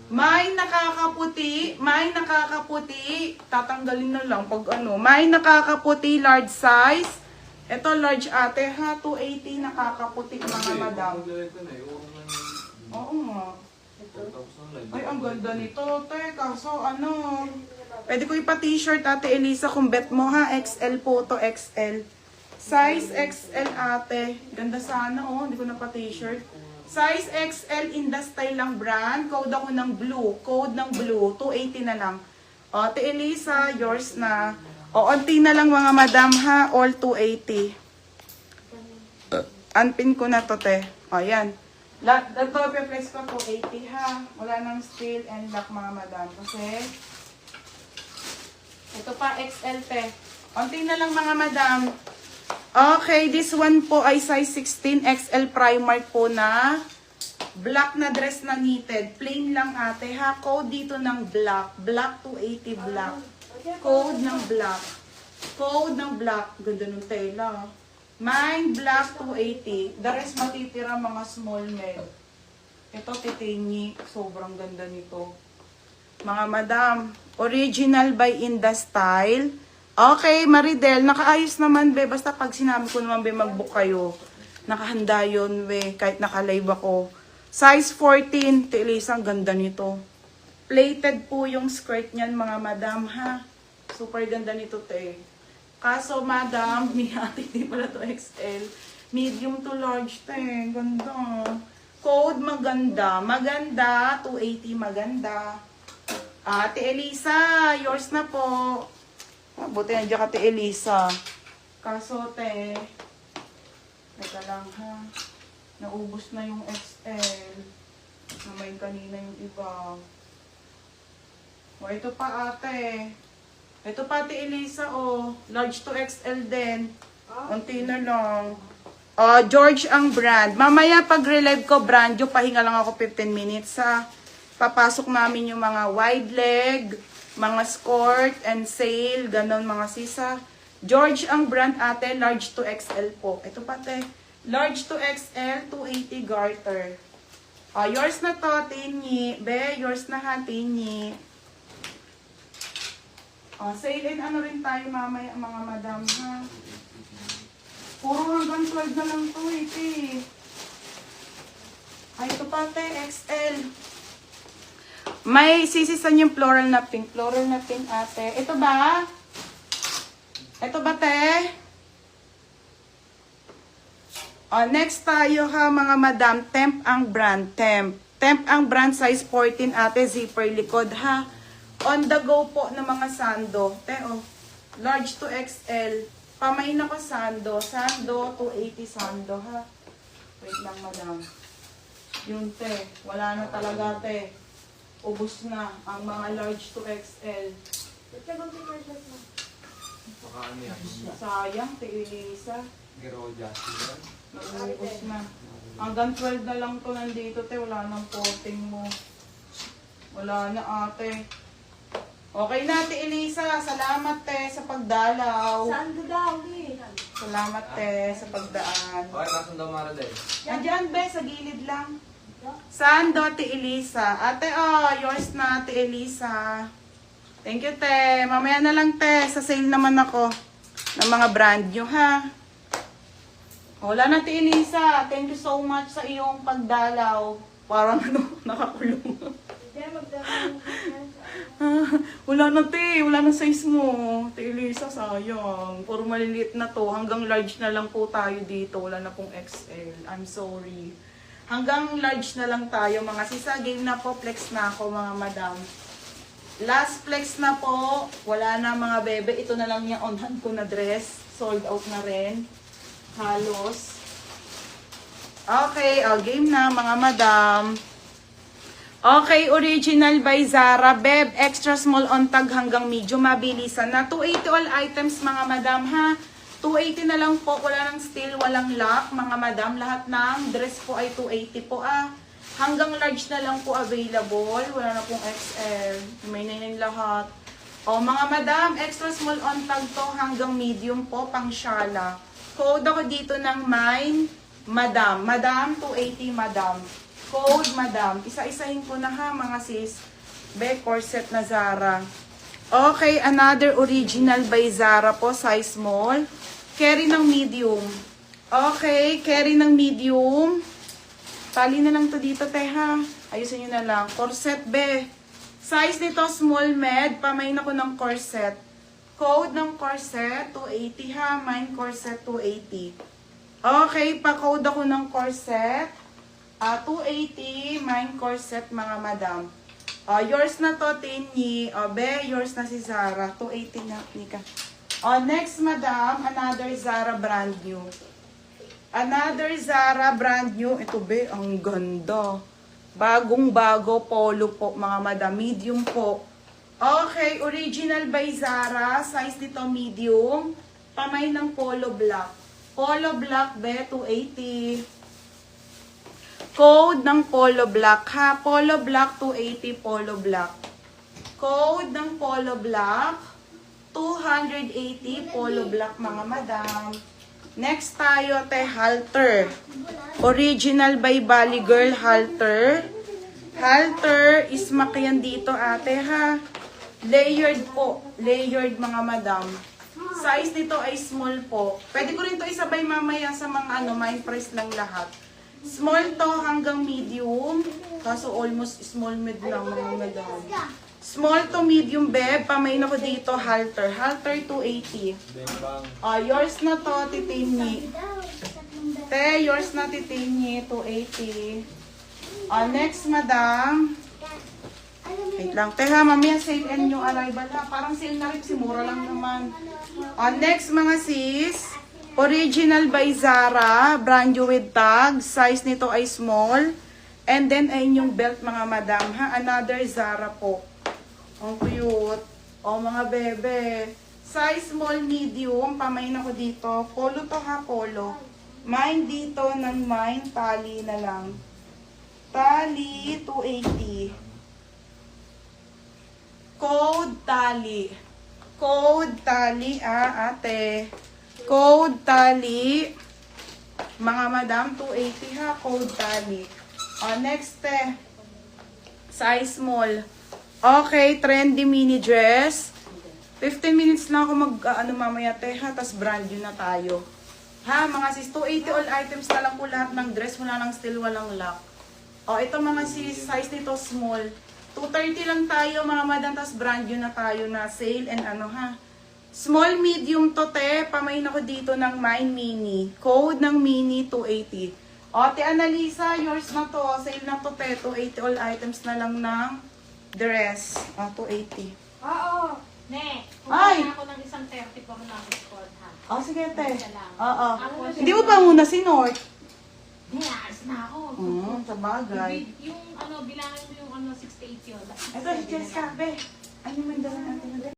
May nakakaputi. Tatanggalin na lang pag ano. May nakakaputi, large size. Ito large ate ha, 280 nakakaputi mga madam. Oo nga. Ay, ang ganda nito. Teka, so ano, pwede ko ipa-t-shirt ate Elisa kung bet mo ha, XL po to, XL. Size XL ate. Ganda sana oh, hindi ko na pa-t-shirt. Size XL in the style lang brand. Code ako ng blue. Code ng blue. 280 na lang. O, Ate Elisa, yours na. O, onti na lang mga madam ha. All 280. Unpin ko na to, te. O, yan. Ito, pe-flex ko 280 ha. Wala nang steel and lock mga madam. Kasi, ito pa XL, te. Onti na lang mga madam. Okay, this one po ay size 16 XL Primark po na black na dress na knitted. Plain lang ate ha. Code dito ng black. Black 280 black. Code ng black. Code ng black. Ganda ng tela. Mine black 280. The rest matitira mga small med. Ito titingi. Sobrang ganda nito. Mga madam, original by Inda Style. Okay, Maridel, nakaayos naman, be. Basta pag sinabi ko naman, be, mag-book kayo. Nakahanda yun, be. Kahit naka-live ako. Size 14. Elisa, ang ganda nito. Plated po yung skirt niyan, mga madam, ha? Super ganda nito, te. Kaso, madam, may ate, di pala to XL. Medium to large, te. Ganda. Code, maganda. Maganda. 280, maganda. Ate Elisa, yours na po. Buti nandiyan ka, Ate Elisa. Kaso, te, teka lang ha. Naubos na yung XL. Namayin kanina yung iba. O, ito pa, ate. Ito pa, Ate Elisa, oh. Large to XL din. Unti na lang. George ang brand. Mamaya, pag relive ko, brand yung pahinga lang ako 15 minutes, ha. Papasok namin yung mga wide leg, mga skirt and sale, ganon mga sisa. George ang brand ate, large to XL po. Ito pate, large to XL, 280 garter. Yours na to, Tinyi. Be, yours na ha, Tinyi. Sale and ano rin tayo mamaya, mga madam ha. Puro hanggang 12 na lang to, iti. Ito pate, XL. May sisisan yung floral na pink. Floral na pink ate. Ito ba? Ito ba te? Next tayo ha mga madam. Temp ang brand. Temp ang brand size 14 ate. Zipper likod ha. On the go po ng mga sando. Te large to XL. Pamain ako sando. Sando 280 sando ha. Wait lang madam. Yun te. Wala na talaga te. Ubus na ang mga large to XL. Sayang, Elisa. Ubus na. Hanggang 12 na lang to nandito, te. Wala nang posting mo. Wala na, ate. Okay na, Ate Elisa. Salamat, te, sa pagdalaw. Saan ko daw, eh? Salamat, te, sa pagdaan. Okay, pasan daw Mara din. Nandiyan, be, sa gilid lang. Sando, Ate Elisa. Ate, yours na, Ate Elisa. Thank you, te. Mamaya na lang, te. Sa sale naman ako ng mga brand nyo, ha? Wala na, Ate Elisa. Thank you so much sa iyong pagdalaw. Parang ano, nakakulong. Wala na, te. Wala na size mo. Ate Elisa, sayang. Puro maliliit na to. Hanggang large na lang po tayo dito. Wala na pong XL. I'm sorry. Hanggang large na lang tayo mga sisa. Game na po, flex na ako mga madam. Last flex na po. Wala na mga bebe. Ito na lang yung on-hand ko na dress. Sold out na rin. Halos. Okay, game na mga madam. Okay, original by Zara. Beb, extra small on tag hanggang medium. Mabilisan na. 280 all items mga madam ha. 280 na lang po, wala nang steel, walang lock, mga madam. Lahat ng dress po ay 280 po Hanggang large na lang po available. Wala na pong XL. May nainin lahat. Mga madam, extra small on tag to hanggang medium po, pang shala. Code ako dito ng mine, madam. Madam, 280 madam. Code, madam. Isa-isahin ko na ha, mga sis. Be, corset na Zara. Okay, another original by Zara po, size small. Carry ng medium. Okay, carry ng medium. Tali na lang to dito, teha. Ayusin nyo na lang. Corset, be. Size nito, small med. Pamain ako ng corset. Code ng corset, 280 ha. Mine corset, 280. Okay, pa-code ako ng corset. 280, mine corset, mga madam. Yours na to, Tinyi. Be, yours na si Zara. 280 na, Nika. Next, madam, another Zara brand new. Another Zara brand new. Ito, be, ang ganda. Bagong-bago, polo po, mga madam. Medium po. Okay, original by Zara. Size nito, medium. Pamay ng polo black. Polo black, be, 280. Code ng polo black, ha? Polo black, 280, polo black. Code ng polo black, 280, polo black, mga madam. Next tayo, te, halter. Original by Bali Girl halter. Halter is makiyan dito, ate, ha? Layered po. Layered, mga madam. Size nito ay small po. Pwede ko rin to isabay mamaya sa mga mind price lang lahat. Small to hanggang medium. Kaso almost small mid lang, mga madam. Small to medium, beb. Pamain ako dito, halter. Halter, 280. Yours na to, Titinyi. Te, yours na, Titinyi, 280. Next, madam. Wait lang. Te, ha, mamaya sale and new arrival, ha. Parang sale na rin, simura lang naman. Next, mga sis. Original by Zara, brand new with tag. Size nito ay small. And then, ay yung belt, mga madam, ha? Another Zara po. Ang cute. Mga bebe. Size small, medium. Pamain ako dito. Polo to, ha? Polo. Mine dito ng mine. Tali na lang. Tali, 280. Code tali. Code tali, ate. Code tali. Mga madam, 280 ha. Code tali. Next, size small. Okay, trendy mini dress. 15 minutes na ako mamaya, ha. Tas brand new na tayo. Ha, mga sis, 280 all items na lang po lahat ng dress. Wala lang still, walang lock. Ito mga sis, size nito small. 230 lang tayo, mga madam. Tas brand new na tayo na sale and ha. Small, medium to, te. Pamain ako dito ng mine mini. Code ng mini, 280. Te Annalisa, yours na to. Sale na to, te. 280 all items na lang ng dress. 280. Oo. Ne, Ay! kumain ako ng isang 30 po na score, ha? Sige, te. Isa lang. Hindi mo pa muna si North. Ne, aalis na ako. Sa bagay. Yung, bilangin mo yung 68 yun. Ito, si Jessica, be. Ano man dala natin na